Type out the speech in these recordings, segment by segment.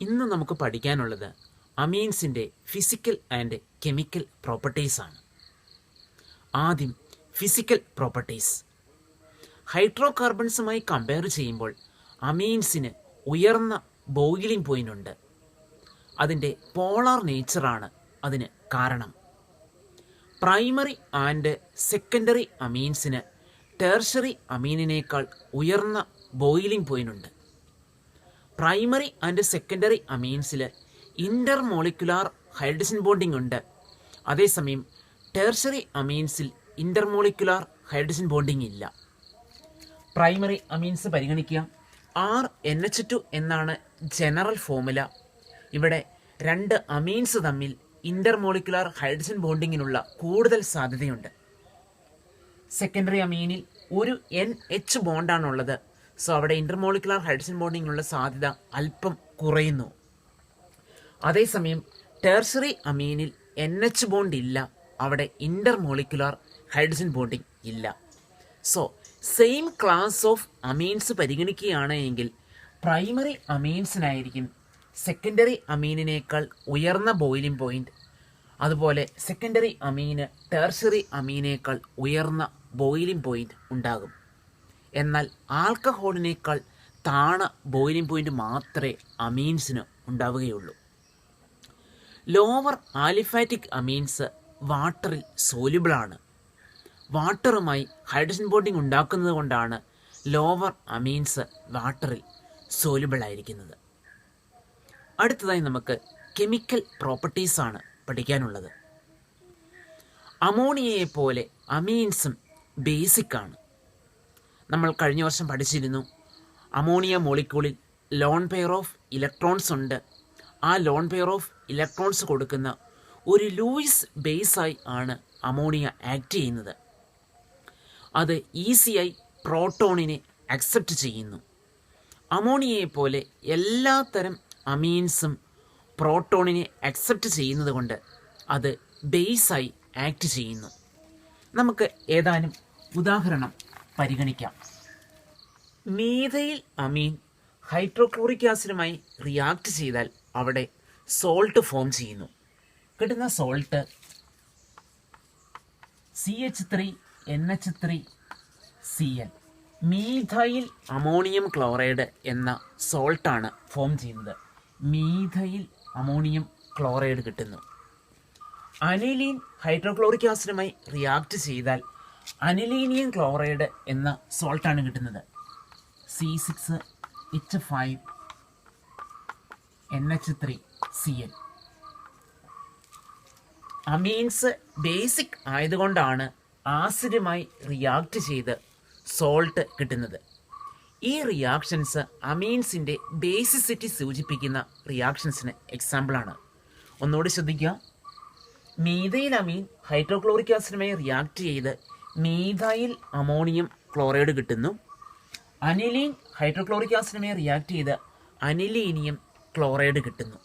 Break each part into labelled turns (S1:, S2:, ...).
S1: ഇന്ന് നമുക്ക് പഠിക്കാനുള്ളത് അമീൻസിൻ്റെ ഫിസിക്കൽ ആൻഡ് കെമിക്കൽ പ്രോപ്പർട്ടീസാണ്. ആദ്യം ഫിസിക്കൽ പ്രോപ്പർട്ടീസ്. ഹൈഡ്രോ കാർബൺസുമായി കമ്പയർ ചെയ്യുമ്പോൾ അമീൻസിന് ഉയർന്ന ബോയിലിംഗ് പോയിൻ്റ് ഉണ്ട്. അതിൻ്റെ പോളാർ നേച്ചറാണ് അതിന് കാരണം. പ്രൈമറി ആൻഡ് സെക്കൻഡറി അമീൻസിന് ടെർഷറി അമീനിനേക്കാൾ ഉയർന്ന ബോയിലിംഗ് പോയിൻ്റ് ഉണ്ട്. പ്രൈമറി ആൻഡ് സെക്കൻഡറി അമീൻസിൽ ഇൻ്റർമോളിക്കുലാർ ഹൈഡ്രജൻ ബോണ്ടിംഗ് ഉണ്ട്. അതേസമയം ടെർഷറി അമീൻസിൽ ഇൻ്റർമോളിക്കുലാർ ഹൈഡ്രജൻ ബോണ്ടിംഗ് ഇല്ല. പ്രൈമറി അമീൻസ് പരിഗണിക്കുക. RNH2 എന്നാണ് ജനറൽ ഫോർമുല. ഇവിടെ രണ്ട് അമീൻസ് തമ്മിൽ ഇൻ്റർമോളിക്കുലാർ ഹൈഡ്രജൻ ബോണ്ടിങ്ങിനുള്ള കൂടുതൽ സാധ്യതയുണ്ട്. സെക്കൻഡറി അമീനിൽ ഒരു NH ബോണ്ടാണുള്ളത്. സോ അവിടെ ഇൻ്റർമോളിക്കുലാർ ഹൈഡ്രജൻ ബോണ്ടിങ്ങിനുള്ള സാധ്യത അല്പം കുറയുന്നു. അതേസമയം ടെർഷറി അമീനിൽ NH ബോണ്ട് ഇല്ല. അവിടെ ഇൻ്റർമോളിക്കുലാർ ഹൈഡ്രജൻ ബോണ്ടിങ് ഇല്ല. So same class of amines പരിഗണിക്കുകയാണ് എങ്കിൽ പ്രൈമറി അമീൻസിനായിരിക്കും സെക്കൻഡറി അമീനിനേക്കാൾ ഉയർന്ന ബോയിലിംഗ് പോയിൻ്റ്. അതുപോലെ സെക്കൻഡറി അമീന് ടെർഷറി അമീനേക്കാൾ ഉയർന്ന ബോയിലിംഗ് പോയിൻ്റ് ഉണ്ടാകും. എന്നാൽ ആൽക്കഹോളിനേക്കാൾ താണ ബോയിലിംഗ് പോയിൻ്റ് മാത്രമേ അമീൻസിന് ഉണ്ടാവുകയുള്ളൂ. ലോവർ ആലിഫാറ്റിക് അമീൻസ് വാട്ടറിൽ സോല്യുബിളാണ്. വാട്ടറുമായി ഹൈഡ്രജൻ ബോണ്ടിങ് ഉണ്ടാക്കുന്നത് കൊണ്ടാണ് ലോവർ അമീൻസ് വാട്ടറിൽ സോല്യുബിളായിരിക്കുന്നത്. അടുത്തതായി നമുക്ക് കെമിക്കൽ പ്രോപ്പർട്ടീസാണ് പഠിക്കാനുള്ളത്. അമോണിയയെ പോലെ അമീൻസും ബേസിക്കാണ്. നമ്മൾ കഴിഞ്ഞ വർഷം പഠിച്ചിരുന്നു, അമോണിയ മോളിക്യൂളിൽ ലോൺ പെയർ ഓഫ് ഇലക്ട്രോൺസ് ഉണ്ട്. ആ ലോൺ പെയർ ഓഫ് ഇലക്ട്രോൺസ് കൊടുക്കുന്ന ഒരു ലൂയിസ് ബേസായി ആണ് അമോണിയ ആക്ട് ചെയ്യുന്നത്. അത് ഈസിയായി പ്രോട്ടോണിനെ അക്സെപ്റ്റ് ചെയ്യുന്നു. അമോണിയയെ പോലെ എല്ലാത്തരം അമീൻസും പ്രോട്ടോണിനെ അക്സെപ്റ്റ് ചെയ്യുന്നത് കൊണ്ട് അത് ബേസായി ആക്ട് ചെയ്യുന്നു. നമുക്ക് ഏതാനും ഉദാഹരണം പരിഗണിക്കാം. മീഥൈൽ അമീൻ ഹൈഡ്രോക്ലോറിക് ആസിഡുമായി റിയാക്ട് ചെയ്താൽ അവിടെ സോൾട്ട് ഫോം ചെയ്യുന്നു. കിട്ടുന്ന salt CH3NH3Cl. Methyl ammonium chloride എന്ന സോൾട്ടാണ് ഫോം ചെയ്യുന്നത്. മീഥൈൽ അമോണിയം ക്ലോറൈഡ് കിട്ടുന്നു. അനിലീൻ ഹൈഡ്രോക്ലോറിക് ആസിഡുമായി റിയാക്ട് ചെയ്താൽ അനിലീനിയം ക്ലോറൈഡ് എന്ന സോൾട്ടാണ് കിട്ടുന്നത്. C6H5NH3Cl. അമീൻസ് ബേസിക് ആയതുകൊണ്ടാണ് ആസിഡുമായി റിയാക്ട് ചെയ്ത് സോൾട്ട് കിട്ടുന്നത്. ഈ റിയാക്ഷൻസ് അമീൻസിൻ്റെ ബേസിസിറ്റി സൂചിപ്പിക്കുന്ന റിയാക്ഷൻസിന് എക്സാമ്പിളാണ്. ഒന്നുകൂടി ശ്രദ്ധിക്കുക. മീഥൈൽ അമീൻ ഹൈഡ്രോക്ലോറിക് ആസിഡുമായി റിയാക്ട് ചെയ്ത് മീഥൈൽ അമോണിയം ക്ലോറൈഡ് കിട്ടുന്നു. അനിലീൻ ഹൈഡ്രോക്ലോറിക് ആസിഡുമായി റിയാക്ട് ചെയ്ത് അനിലീനിയം ക്ലോറൈഡ് കിട്ടുന്നു.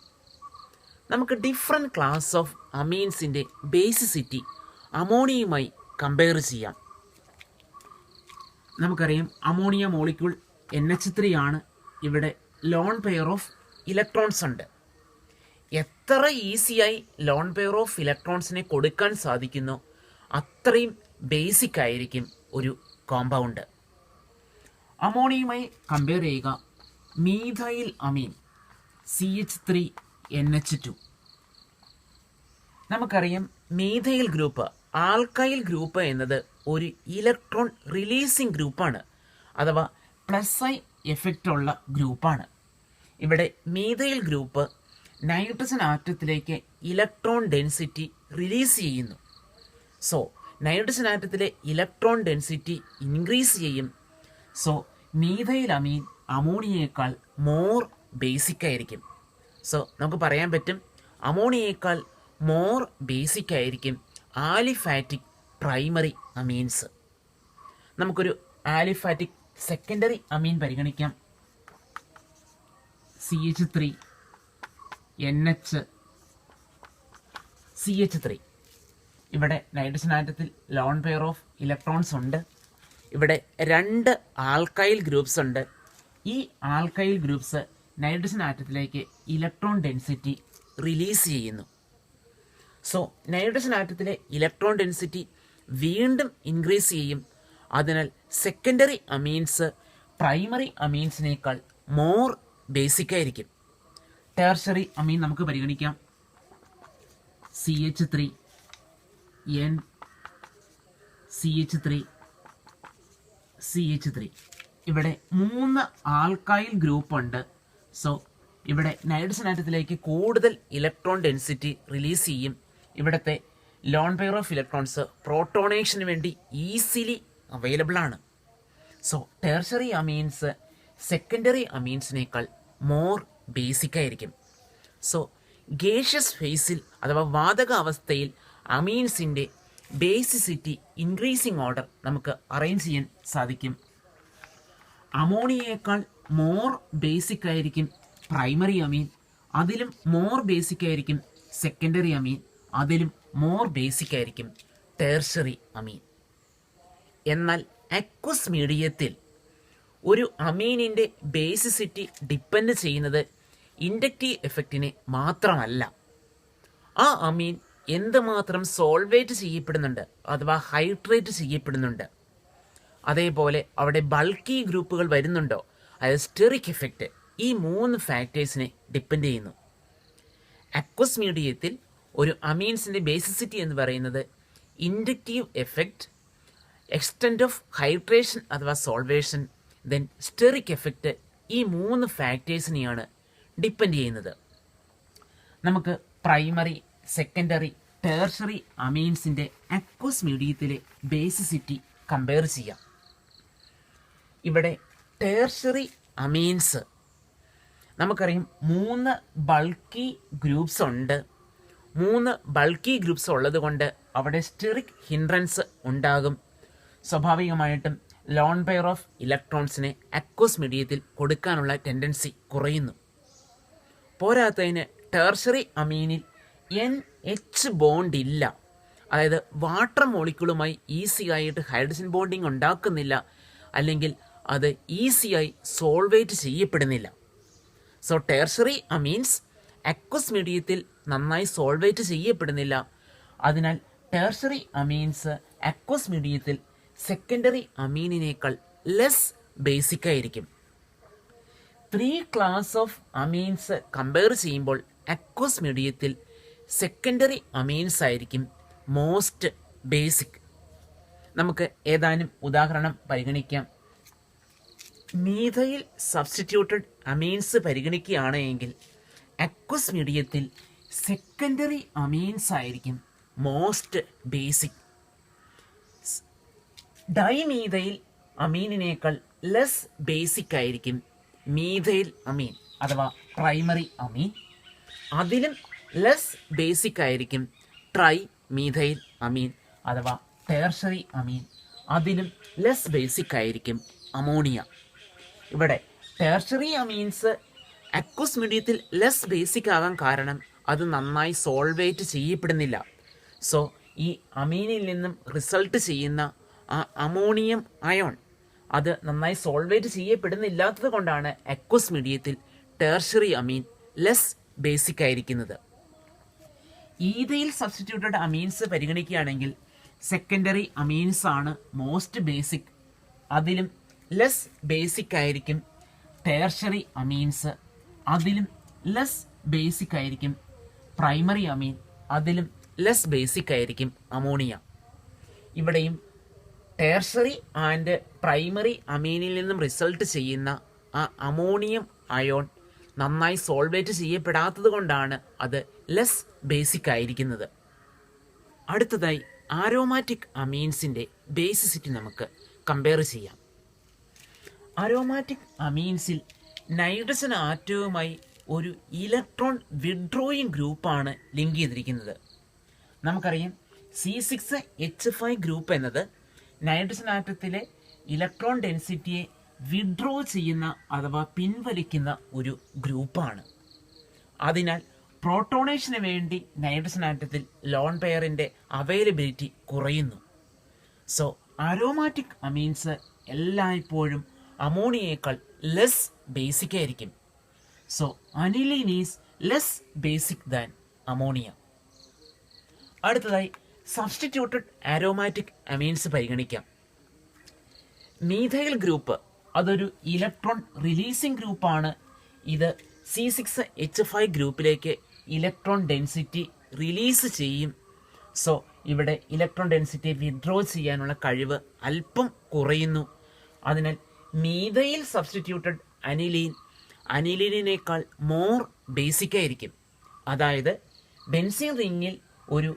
S1: നമുക്ക് ഡിഫറെൻറ്റ് ക്ലാസ് ഓഫ് അമീൻസിൻ്റെ ബേസിസിറ്റി അമോണിയയുമായി കമ്പയർ ചെയ്യാം. നമുക്കറിയാം അമോണിയ മോളിക്യൂൾ NH3 ആണ്. ഇവിടെ ലോൺ പെയർ ഓഫ് ഇലക്ട്രോൺസ് ഉണ്ട്. എത്ര ഈസിയായി ലോൺ പെയർ ഓഫ് ഇലക്ട്രോൺസിനെ കൊടുക്കാൻ സാധിക്കുന്നോ അത്രയും ബേസിക് ആയിരിക്കും ഒരു കോമ്പൗണ്ട്. അമോണിയയുമായി കമ്പയർ ചെയ്യുക. മീഥൈൽ അമീൻ CH3NH2. നമുക്കറിയാം മീഥൈൽ ഗ്രൂപ്പ് ആൽക്കൈൽ ഗ്രൂപ്പ് എന്നത് ഒരു ഇലക്ട്രോൺ റിലീസിംഗ് ഗ്രൂപ്പാണ്, അഥവാ +I എഫക്റ്റ് ഉള്ള ഗ്രൂപ്പാണ്. ഇവിടെ മീഥൈൽ ഗ്രൂപ്പ് നൈട്രജൻ ആറ്റത്തിലേക്ക് ഇലക്ട്രോൺ ഡെൻസിറ്റി റിലീസ് ചെയ്യുന്നു. സോ നൈട്രജൻ ആറ്റത്തിലെ ഇലക്ട്രോൺ ഡെൻസിറ്റി ഇൻക്രീസ് ചെയ്യും. സോ മീഥൈൽ അമീൻ അമോണിയയേക്കാൾ മോർ ബേസിക് ആയിരിക്കും. സോ നമുക്ക് പറയാൻ പറ്റും അമോണിയയേക്കാൾ മോർ ബേസിക് ആയിരിക്കും ആലിഫാറ്റിക് പ്രൈമറി അമീൻസ്. നമുക്കൊരു ആലിഫാറ്റിക് സെക്കൻഡറി അമീൻ പരിഗണിക്കാം. CH3NH3. ഇവിടെ നൈട്രജൻ ആറ്റത്തിൽ ലോൺ പെയർ ഓഫ് ഇലക്ട്രോൺസ് ഉണ്ട്. ഇവിടെ രണ്ട് ആൽക്കൈൽ ഗ്രൂപ്പ്സ് ഉണ്ട്. ഈ ആൽക്കൈൽ ഗ്രൂപ്പ്സ് നൈട്രജൻ ആറ്റത്തിലേക്ക് ഇലക്ട്രോൺ ഡെൻസിറ്റി റിലീസ് ചെയ്യുന്നു. സോ നൈട്രജൻ ആറ്റത്തിലെ ഇലക്ട്രോൺ ഡെൻസിറ്റി വീണ്ടും ഇൻക്രീസ് ചെയ്യും. അതിനാൽ സെക്കൻഡറി അമീൻസ് പ്രൈമറി അമീൻസിനേക്കാൾ മോർ ബേസിക് ആയിരിക്കും. ടെർഷറി അമീൻ നമുക്ക് പരിഗണിക്കാം. CH3 N CH3 CH3 ഇവിടെ 3 ആൽക്കൈൽ ഗ്രൂപ്പ് ഉണ്ട്. സോ ഇവിടെ നൈട്രജൻ ആറ്റത്തിലേക്ക് കൂടുതൽ ഇലക്ട്രോൺ ഡെൻസിറ്റി റിലീസ് ചെയ്യും. ഇവിടുത്തെ ലോൺ പെയർ ഓഫ് ഇലക്ട്രോൺസ് പ്രോട്ടോണേഷന് വേണ്ടി ഈസിലി അവൈലബിൾ ആണ്. സോ ടെർഷറി അമീൻസ് സെക്കൻഡറി അമീൻസിനേക്കാൾ മോർ ബേസിക് ആയിരിക്കും. സോ ഗേഷ്യസ് ഫേസിൽ അഥവാ വാതക അവസ്ഥയിൽ അമീൻസിൻ്റെ ബേസിസിറ്റി ഇൻക്രീസിങ് ഓർഡർ നമുക്ക് അറേഞ്ച് ചെയ്യാൻ സാധിക്കും. അമോണിയയേക്കാൾ മോർ ബേസിക് ആയിരിക്കും പ്രൈമറി അമീൻ, അതിലും മോർ ബേസിക് ആയിരിക്കും സെക്കൻഡറി അമീൻ, അതിലും മോർ ബേസിക് ആയിരിക്കും ടെർഷറി അമീൻ. എന്നാൽ അക്വസ് മീഡിയത്തിൽ ഒരു അമീനിൻ്റെ ബേസിസിറ്റി ഡിപ്പെൻഡ് ചെയ്യുന്നത് ഇൻഡക്റ്റീവ് എഫക്റ്റിനെ മാത്രമല്ല, ആ അമീൻ എന്തുമാത്രം സോൾവേറ്റ് ചെയ്യപ്പെടുന്നുണ്ട് അഥവാ ഹൈഡ്രേറ്റ് ചെയ്യപ്പെടുന്നുണ്ട്, അതേപോലെ അവിടെ ബൾക്കി ഗ്രൂപ്പുകൾ വരുന്നുണ്ടോ, അതായത് സ്റ്റെറിക് എഫക്റ്റ്, ഈ 3 ഫാക്ടേഴ്സിനെ ഡിപ്പെൻഡ് ചെയ്യുന്നു. അക്വസ് മീഡിയത്തിൽ ഒരു അമീൻസിൻ്റെ ബേസിസിറ്റി എന്ന് പറയുന്നത് inductive effect, extent of hydration അഥവാ സോൾവേഷൻ, ദെൻ സ്റ്റെറിക് എഫക്റ്റ്, ഈ 3 ഫാക്ടേഴ്സിനെയാണ് ഡിപ്പെൻഡ് ചെയ്യുന്നത്. നമുക്ക് പ്രൈമറി, സെക്കൻഡറി, ടെർഷറി അമീൻസിൻ്റെ അക്വസ് മീഡിയത്തിലെ ബേസിസിറ്റി കമ്പയർ ചെയ്യാം. ഇവിടെ ടെർഷറി അമീൻസ് നമുക്കറിയാം 3 ബൾക്കി ഗ്രൂപ്പ്സ് ഉണ്ട്. 3 ബൾക്കി ഗ്രൂപ്പ്സ് ഉള്ളത് കൊണ്ട് അവിടെ സ്റ്റെറിക് ഹിൻഡ്രൻസ് ഉണ്ടാകും. സ്വാഭാവികമായിട്ടും ലോൺ പെയർ ഓഫ് ഇലക്ട്രോൺസിനെ അക്വസ് മീഡിയത്തിൽ കൊടുക്കാനുള്ള ടെൻഡൻസി കുറയുന്നു. പോരാത്തതിന് ടെർഷറി അമീനിൽ NH ബോണ്ട് ഇല്ല, അതായത് വാട്ടർ മോളിക്യൂളുമായി ഈസി ആയിട്ട് ഹൈഡ്രജൻ ബോണ്ടിങ് ഉണ്ടാക്കുന്നില്ല, അല്ലെങ്കിൽ അത് ഈസിയായി സോൾവേറ്റ് ചെയ്യപ്പെടുന്നില്ല. സോ ടെർഷറി അമീൻസ് അക്വസ് മീഡിയത്തിൽ നന്നായി സോൾവേറ്റ് ചെയ്യപ്പെടുന്നില്ല. അതിനാൽ ടെർഷറി അമീൻസ് അക്വസ് മീഡിയത്തിൽ സെക്കൻഡറി അമീനിനേക്കാൾ ലെസ് ബേസിക് ആയിരിക്കും. 3 ക്ലാസ് ഓഫ് അമീൻസ് കമ്പയർ ചെയ്യുമ്പോൾ അക്വസ് മീഡിയത്തിൽ സെക്കൻഡറി അമീൻസ് ആയിരിക്കും മോസ്റ്റ് ബേസിക്. നമുക്ക് ഏതാനും ഉദാഹരണം പരിഗണിക്കാം. മീഥൈൽ സബ്സ്റ്റിറ്റ്യൂട്ടഡ് അമീൻസ് പരിഗണിക്കുകയാണെങ്കിൽ അക്വസ് മീഡിയത്തിൽ സെക്കൻഡറി അമീൻസ് ആയിരിക്കും മോസ്റ്റ് ബേസിക്. ഡൈമീഥൈൽ അമീനിനേക്കാൾ ലെസ് ബേസിക് ആയിരിക്കും മീഥൈൽ അമീൻ അഥവാ പ്രൈമറി അമീൻ. അതിലും ലെസ് ബേസിക് ആയിരിക്കും ട്രൈ മീഥൈൽ അമീൻ അഥവാ ടെർഷറി അമീൻ. അതിലും ലെസ് ബേസിക് ആയിരിക്കും അമോണിയ. ഇവിടെ ടെർഷറി അമീൻസ് അക്വസ് മീഡിയത്തിൽ ലെസ് ബേസിക് ആകാൻ കാരണം അത് നന്നായി സോൾവേറ്റ് ചെയ്യപ്പെടുന്നില്ല. സോ ഈ അമീനിൽ നിന്നും റിസൾട്ട് ചെയ്യുന്ന ആ അമോണിയം അയോൺ അത് നന്നായി സോൾവേറ്റ് ചെയ്യപ്പെടുന്നില്ലാത്തത് കൊണ്ടാണ് അക്വസ് മീഡിയത്തിൽ ടെർഷറി അമീൻ ലെസ് ബേസിക് ആയിരിക്കുന്നത്. ഈഥൈൽ സബ്സ്റ്റിറ്റ്യൂട്ടഡ് അമീൻസ് പരിഗണിക്കുകയാണെങ്കിൽ സെക്കൻഡറി അമീൻസ് ആണ് മോസ്റ്റ് ബേസിക്. അതിലും ലെസ് ബേസിക് ആയിരിക്കും ടെർഷറി അമീൻസ്. അതിലും ലെസ് ബേസിക് ആയിരിക്കും പ്രൈമറി അമീൻ. അതിലും ലെസ് ബേസിക് ആയിരിക്കും അമോണിയ. ഇവിടെയും ടെർഷറി ആൻഡ് പ്രൈമറി അമീനിൽ നിന്നും റിസൾട്ട് ചെയ്യുന്ന ആ അമോണിയം അയോൺ നന്നായി സോൾവേറ്റ് ചെയ്യപ്പെടാത്തത് കൊണ്ടാണ് അത് ലെസ് ബേസിക് ആയിരിക്കുന്നത്. അടുത്തതായി ആരോമാറ്റിക് അമീൻസിൻ്റെ ബേസിസിറ്റി നമുക്ക് കമ്പയർ ചെയ്യാം. അരോമാറ്റിക് അമീൻസിൽ നൈട്രജൻ ആറ്റവുമായി ഒരു ഇലക്ട്രോൺ വിഡ്രോയിങ് ഗ്രൂപ്പാണ് ലിങ്ക് ചെയ്തിരിക്കുന്നത്. നമുക്കറിയാം C6H5 ഗ്രൂപ്പ് എന്നത് നൈട്രജൻ ആറ്റത്തിലെ ഇലക്ട്രോൺ ഡെൻസിറ്റിയെ വിഡ്രോ ചെയ്യുന്ന അഥവാ പിൻവലിക്കുന്ന ഒരു ഗ്രൂപ്പാണ്. അതിനാൽ പ്രോട്ടോണേഷന് വേണ്ടി നൈട്രജൻ ആറ്റത്തിൽ ലോൺ പെയറിൻ്റെ അവൈലബിലിറ്റി കുറയുന്നു. സോ അരോമാറ്റിക് അമീൻസ് എല്ലായ്പ്പോഴും അമോണിയേക്കാൾ ലെസ് ബേസിക് ആയിരിക്കും. So aniline is less basic than ammonia. അടുത്തതായി സബ്സ്റ്റിറ്റ്യൂട്ടഡ് ആരോമാറ്റിക് അമീൻസ് പരിഗണിക്കാം. മീഥൈൽ ഗ്രൂപ്പ് അതൊരു ഇലക്ട്രോൺ റിലീസിംഗ് ഗ്രൂപ്പാണ്. ഇത് C6H5 ഗ്രൂപ്പിലേക്ക് ഇലക്ട്രോൺ ഡെൻസിറ്റി റിലീസ് ചെയ്യും. സോ ഇവിടെ ഇലക്ട്രോൺ ഡെൻസിറ്റി വിഡ്രോ ചെയ്യാനുള്ള കഴിവ് അല്പം കുറയുന്നു. അതിനാൽ മീഥൈൽ സബ്സ്റ്റിറ്റ്യൂട്ടഡ് അനിലീനേക്കാൾ മോർ ബേസിക് ആയിരിക്കും. അതായത് ബെൻസീൻ റിങ്ങിൽ ഒരു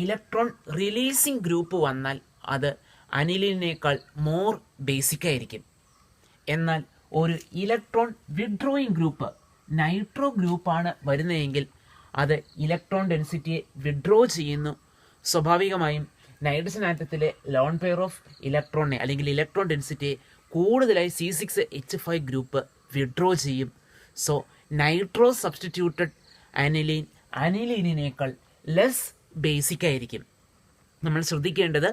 S1: ഇലക്ട്രോൺ റിലീസിംഗ് ഗ്രൂപ്പ് വന്നാൽ അത് അനിലീനേക്കാൾ മോർ ബേസിക് ആയിരിക്കും. എന്നാൽ ഒരു ഇലക്ട്രോൺ വിഡ്രോയിങ് ഗ്രൂപ്പ് നൈട്രോ ഗ്രൂപ്പാണ് വരുന്നതെങ്കിൽ അത് ഇലക്ട്രോൺ ഡെൻസിറ്റിയെ വിഡ്രോ ചെയ്യുന്നു. സ്വാഭാവികമായും നൈട്രജൻ ആറ്റത്തിലെ ലോൺ പെയർ ഓഫ് ഇലക്ട്രോണിനെ അല്ലെങ്കിൽ ഇലക്ട്രോൺ ഡെൻസിറ്റിയെ കൂടുതലായി C6H5 ഗ്രൂപ്പ് വിഡ്രോ ചെയ്യും. സോ നൈട്രോ സബ്സ്റ്റിറ്റ്യൂട്ടഡ് അനിലീനേക്കാൾ ലെസ് ബേസിക് ആയിരിക്കും. നമ്മൾ ശ്രദ്ധിക്കേണ്ടത്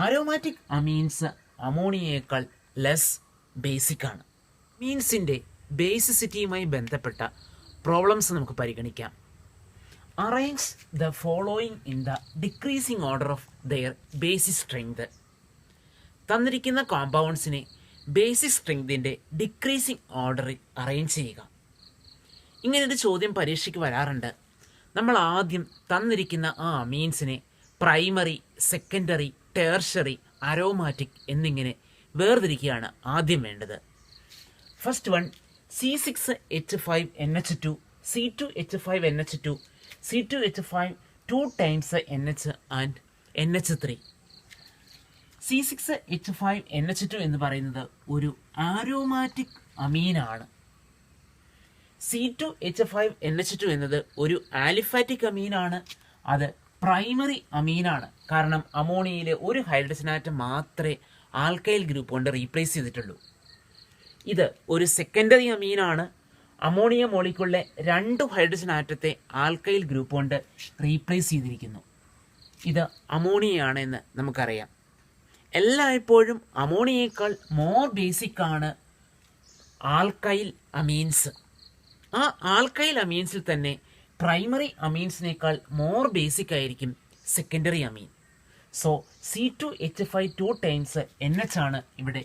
S1: ആരോമാറ്റിക് അമീൻസ് അമോണിയയേക്കാൾ ലെസ് ബേസിക് ആണ്. അമീൻസിൻ്റെ ബേസിസിറ്റിയുമായി ബന്ധപ്പെട്ട പ്രോബ്ലംസ് നമുക്ക് പരിഗണിക്കാം. Arrange the following in the decreasing order of their basis strength. തന്നിരിക്കുന്ന കോമ്പൗണ്ട്സിനെ ബേസിസ് സ്ട്രെങ്തിൻ്റെ ഡിക്രീസിംഗ് ഓർഡറിൽ അറേഞ്ച് ചെയ്യുക. ഇങ്ങനൊരു ചോദ്യം പരീക്ഷയ്ക്ക് വരാറുണ്ട്. നമ്മൾ ആദ്യം തന്നിരിക്കുന്ന ആ അമീൻസിനെ പ്രൈമറി, സെക്കൻഡറി, ടേർഷറി, അരോമാറ്റിക് എന്നിങ്ങനെ വേർതിരിക്കുകയാണ് ആദ്യം വേണ്ടത്. First one C6H5NH2, C2H5NH2, C2H5 2 times NH and NH3. C6H5NH2 എന്ന് പറയുന്നത് ഒരു ആരോമാറ്റിക് അമീനാണ്. C2H5NH2 എന്നത് ഒരു ആലിഫാറ്റിക് അമീനാണ്. അത് പ്രൈമറി അമീനാണ്. കാരണം അമോണിയയിലെ ഒരു ഹൈഡ്രജൻ ആറ്റം മാത്രമേ ആൽക്കൈൽ ഗ്രൂപ്പ് കൊണ്ട് റീപ്ലേസ് ചെയ്തിട്ടുള്ളൂ. ഇത് ഒരു സെക്കൻഡറി അമീനാണ്. അമോണിയ മോളിക്യൂളിലെ 2 ഹൈഡ്രജൻ ആറ്റത്തെ ആൽക്കൈൽ ഗ്രൂപ്പ് കൊണ്ട് റീപ്ലേസ് ചെയ്തിരിക്കുന്നു. ഇത് അമോണിയയാണ് എന്ന് നമുക്കറിയാം. എല്ലായ്പ്പോഴും അമോണിയേക്കാൾ മോർ ബേസിക് ആണ് ആൽക്കൈൽ അമീൻസ്. ആ ആൽക്കൈൽ അമീൻസിൽ തന്നെ പ്രൈമറി അമീൻസിനേക്കാൾ മോർ ബേസിക് ആയിരിക്കും secondary amine. So C2H5 2 times NH ആണ് ഇവിടെ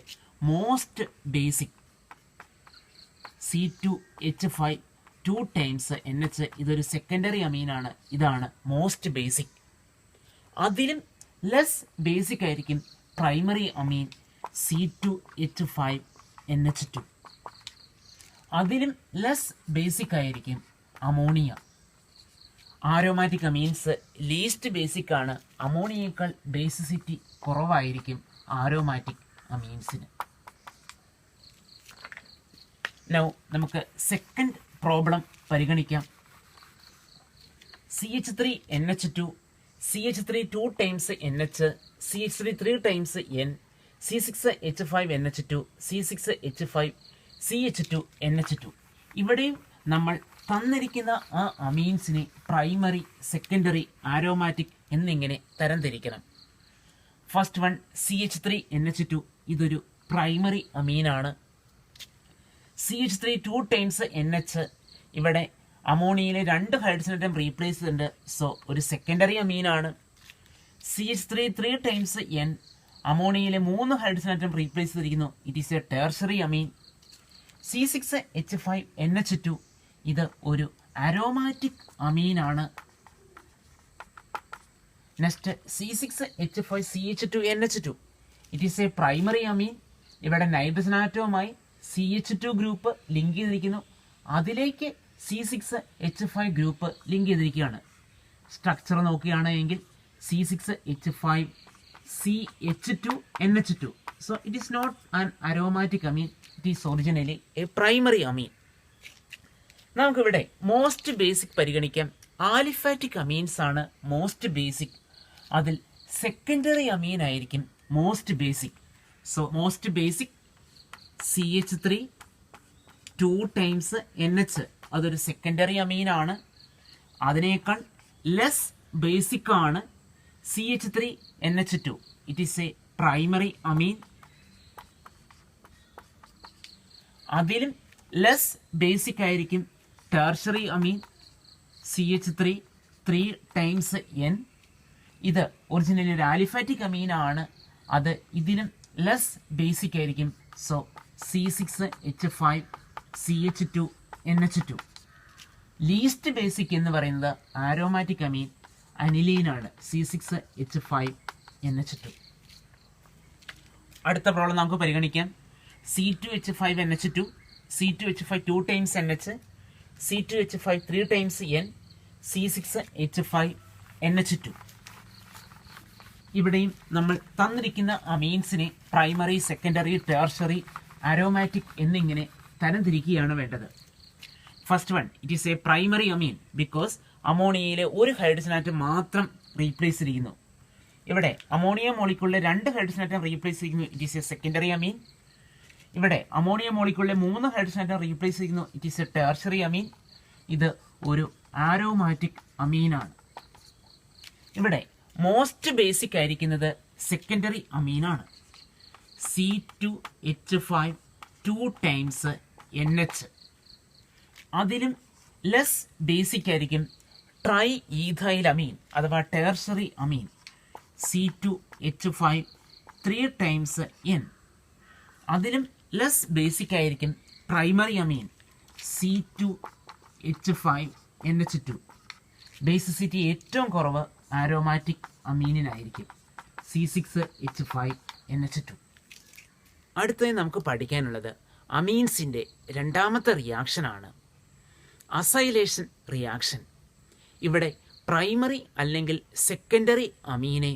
S1: most basic. C2H5 2 times NH ഇതൊരു സെക്കൻഡറി അമീനാണ്. ഇതാണ് മോസ്റ്റ് ബേസിക്. അതിലും ലെസ് ബേസിക് ആയിരിക്കും പ്രൈമറി അമീൻ C2H5NH2. അതിലും ലെസ് ബേസിക് ആയിരിക്കും ammonia. Aromatic amines least basic ആണ്. അമോണിയേക്കാൾ ബേസിസിറ്റി കുറവായിരിക്കും ആരോമാറ്റിക് അമീൻസിന്. നൗ നമുക്ക് സെക്കൻഡ് പ്രോബ്ലം പരിഗണിക്കാം. CH3NH2, CH3 2 times NH, CH3 3 times N, C6H5NH2, C6H5 CH2NH2. ഇവിടെയും നമ്മൾ തന്നിരിക്കുന്ന ആ അമീൻസിനെ പ്രൈമറി, സെക്കൻഡറി, ആരോമാറ്റിക് എന്നിങ്ങനെ തരംതിരിക്കണം. ഫസ്റ്റ് വൺ CH3NH2 ഇതൊരു പ്രൈമറി അമീനാണ്. CH3 2 times NH ഇവിടെ അമോണിയയിലെ 2 ഹൈഡ്രജൻ ആറ്റം റീപ്ലേസ് ചെയ്തിട്ടുണ്ട്. സോ ഒരു സെക്കൻഡറി അമീനാണ്. CH3 3 times N അമോണിയയിലെ 3 ഹൈഡ്രജൻ ആറ്റം റീപ്ലേസ് ചെയ്തിരിക്കുന്നു. It is a tertiary amine. C6H5NH2 ഇത് ഒരു അരോമാറ്റിക് അമീനാണ്. Next C6H5CH2NH2 it is a primary amine. ഇവിടെ നൈട്രജൻ ആറ്റവുമായി CH2 ഗ്രൂപ്പ് ലിങ്ക് ചെയ്തിരിക്കുന്നു. അതിലേക്ക് C6H5 ഗ്രൂപ്പ് ലിങ്ക് ചെയ്തിരിക്കുകയാണ്. സ്ട്രക്ചർ നോക്കുകയാണെങ്കിൽ C6H5CH2NH2. So it is not an aromatic amine, it is originally a primary amine. നമുക്കിവിടെ most basic പരിഗണിക്കാം. Aliphatic amines ആണ് most basic. അതിൽ secondary അമീൻ ആയിരിക്കും most basic. So most basic CH3 2 times NH അതൊരു secondary അമീനാണ്. അതിനേക്കാൾ less basic ആണ് CH3NH2. It is a primary amine. അതിലും less basic ആയിരിക്കും ടെർഷറി അമീൻ CH3 3 ടൈംസ് N. ഇത് ഒറിജിനലി ഒരു ആലിഫാറ്റിക് അമീൻ ആണ്, അത് ഇതിലും ലെസ് ബേസിക് ആയിരിക്കും. So C6H5CH2NH2. ലീസ്റ്റ് ബേസിക് എന്ന് പറയുന്നത് ആരോമാറ്റിക് അമീൻ അനിലീനാണ്, C6H5NH2. അടുത്ത പ്രോബ്ലം നമുക്ക് പരിഗണിക്കാം. C2H5NH2, C2H5 2 times NH, C2H5 3 times N, C6H5NH2. ഇവിടെയും നമ്മൾ തന്നിരിക്കുന്ന അമീൻസിനെ പ്രൈമറി, സെക്കൻഡറി, ടെർഷറി, അരോമാറ്റിക് എന്നിങ്ങനെ തരംതിരിക്കുകയാണ് വേണ്ടത്. First one, it is a primary amine because അമോണിയയിലെ ഒരു ഹൈഡ്രജൻ ആറ്റം മാത്രം റീപ്ലേസ് ചെയ്തിരിക്കുന്നു. ഇവിടെ അമോണിയ മോളിക്യൂളിലെ 2 ഹൈഡ്രജൻ ആറ്റം റീപ്ലേസ് ചെയ്യുന്നു, it is a secondary amine. ഇവിടെ അമോണിയ മോളിക്യൂളിലെ 3 ഹൈഡ്രജൻ ആറ്റം റീപ്ലേസ് ചെയ്യുന്നു, it is a tertiary amine. ഇത് ഒരു ആരോമാറ്റിക് അമീനാണ്. ഇവിടെ മോസ്റ്റ് ബേസിക് ആയിരിക്കുന്നത് സെക്കൻഡറി അമീനാണ്, C2H5 2 ടൈംസ് NH. അതിലും ലെസ് ബേസിക് ആയിരിക്കും ട്രൈ ഈഥൈൽ അമീൻ അഥവാ ടെർഷറി അമീൻ, C2H5 3 ടൈംസ് N. അതിലും ലെസ് ബേസിക് ആയിരിക്കും പ്രൈമറി അമീൻ C2H5NH2. ബേസിസിറ്റി ഏറ്റവും കുറവ് ആരോമാറ്റിക് അമീനിനായിരിക്കും, C6H5NH2. അടുത്തതായി നമുക്ക് പഠിക്കാനുള്ളത് അമീൻസിൻ്റെ രണ്ടാമത്തെ റിയാക്ഷനാണ് അസൈലേഷൻ റിയാക്ഷൻ. ഇവിടെ പ്രൈമറി അല്ലെങ്കിൽ സെക്കൻഡറി അമീനെ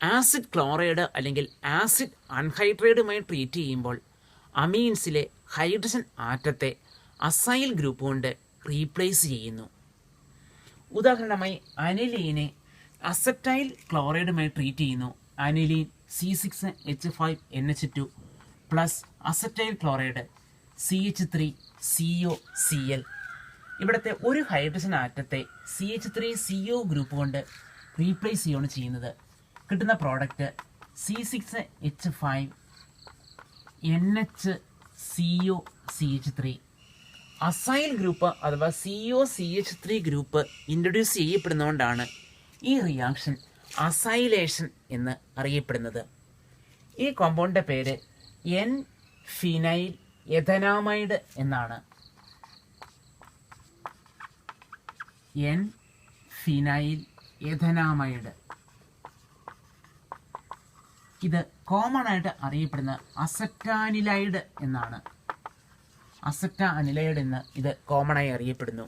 S1: ആസിഡ് ക്ലോറൈഡ് അല്ലെങ്കിൽ ആസിഡ് അൺഹൈഡ്രേറ്റുമായി ട്രീറ്റ് ചെയ്യുമ്പോൾ അമീൻസിലെ ഹൈഡ്രജൻ ആറ്റത്തെ അസൈൽ ഗ്രൂപ്പ് കൊണ്ട് റീപ്ലേസ് ചെയ്യുന്നു. ഉദാഹരണമായി അനിലീനെ അസറ്റൈൽ ക്ലോറൈഡുമായി ട്രീറ്റ് ചെയ്യുന്നു. Aniline C6H5NH2 plus acetyl chloride CH3COCl. ഇവിടുത്തെ ഒരു ഹൈഡ്രജൻ ആറ്റത്തെ CH3CO ഗ്രൂപ്പ് കൊണ്ട് റീപ്ലേസ് ചെയ്യുകയാണ് ചെയ്യുന്നത്. കിട്ടുന്ന പ്രോഡക്റ്റ് C6H5NHCOCH3. അസൈൽ ഗ്രൂപ്പ് അഥവാ COCH3 ഗ്രൂപ്പ് ഇൻട്രൊഡ്യൂസ് ചെയ്യപ്പെടുന്നതുകൊണ്ടാണ് ഈ റിയാക്ഷൻ അസൈലേഷൻ എന്ന് അറിയപ്പെടുന്നത്. ഈ കോമ്പൗണ്ടിൻ്റെ പേര് N-ഫിനൈൽ എഥനാമൈഡ് എന്നാണ്. N-ഫിനൈൽ എഥനാമൈഡ്. ഇത് കോമൺ ആയിട്ട് അറിയപ്പെടുന്ന അസറ്റാനിലൈഡ് എന്നാണ്. അസറ്റാനിലൈഡ് എന്ന് ഇത് കോമണായി അറിയപ്പെടുന്നു.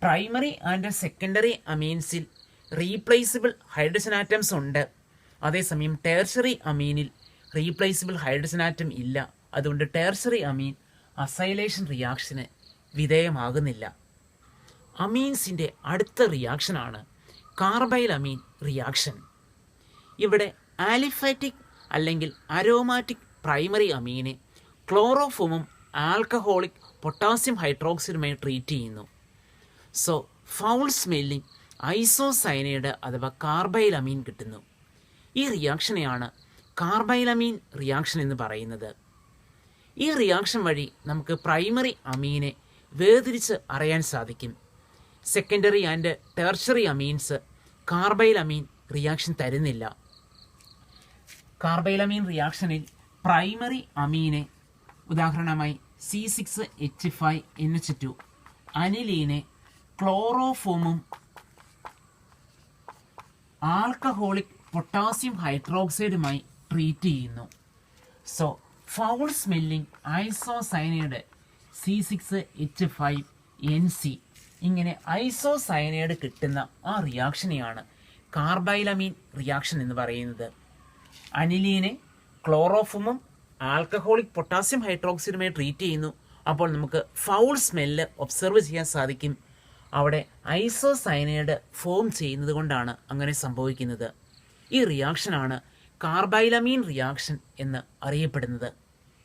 S1: പ്രൈമറി ആൻഡ് സെക്കൻഡറി അമീൻസിൽ റീപ്ലേസിബിൾ ഹൈഡ്രജൻ ആറ്റംസ് ഉണ്ട്, അതേസമയം ടെർഷറി അമീനിൽ റീപ്ലേസിബിൾ ഹൈഡ്രജൻ ആറ്റം ഇല്ല. അതുകൊണ്ട് ടെർഷറി അമീൻ അസൈലേഷൻ റിയാക്ഷന് വിധേയമാകുന്നില്ല. അമീൻസിൻ്റെ അടുത്ത റിയാക്ഷനാണ് കാർബൈൽ അമീൻ റിയാക്ഷൻ. ഇവിടെ ആലിഫാറ്റിക് അല്ലെങ്കിൽ അരോമാറ്റിക് പ്രൈമറി അമീനെ ക്ലോറോഫോമും ആൽക്കഹോളിക് പൊട്ടാസ്യം ഹൈഡ്രോക്സൈഡുമായി ട്രീറ്റ് ചെയ്യുന്നു. സോ ഫൗൾ സ്മെല്ലിംഗ് ഐസോസൈനൈഡ് അഥവാ കാർബൈൽ അമീൻ കിട്ടുന്നു. ഈ റിയാക്ഷനെയാണ് കാർബൈൽ അമീൻ റിയാക്ഷൻ എന്ന് പറയുന്നത്. ഈ റിയാക്ഷൻ വഴി നമുക്ക് പ്രൈമറി അമീനെ വേർതിരിച്ച് അറിയാൻ സാധിക്കും. Secondary and tertiary amines carbylamine reaction തരുന്നില്ല. കാർബൈൽ അമീൻ റിയാക്ഷനിൽ പ്രൈമറി അമീനെ ഉദാഹരണമായി C6H5NH2 അനിലീനെ ക്ലോറോഫോമും ആൽക്കഹോളിക് പൊട്ടാസ്യം ഹൈഡ്രോക്സൈഡുമായി ട്രീറ്റ് ചെയ്യുന്നു. So foul smelling isocyanide C6H5NC. ഇങ്ങനെ ഐസോസൈനൈഡ് കിട്ടുന്ന ആ റിയാക്ഷനെയാണ് കാർബൈലമീൻ റിയാക്ഷൻ എന്ന് പറയുന്നത്. അനിലീനെ ക്ലോറോഫോമും ആൽക്കഹോളിക് പൊട്ടാസ്യം ഹൈഡ്രോക്സൈഡുമായി ട്രീറ്റ് ചെയ്യുന്നു. അപ്പോൾ നമുക്ക് ഫൗൾ സ്മെല്ല് ഒബ്സർവ് ചെയ്യാൻ സാധിക്കും. അവിടെ ഐസോസൈനൈഡ് ഫോം ചെയ്യുന്നത് കൊണ്ടാണ് അങ്ങനെ സംഭവിക്കുന്നത്. ഈ റിയാക്ഷനാണ് കാർബൈലമീൻ റിയാക്ഷൻ എന്ന് അറിയപ്പെടുന്നത്.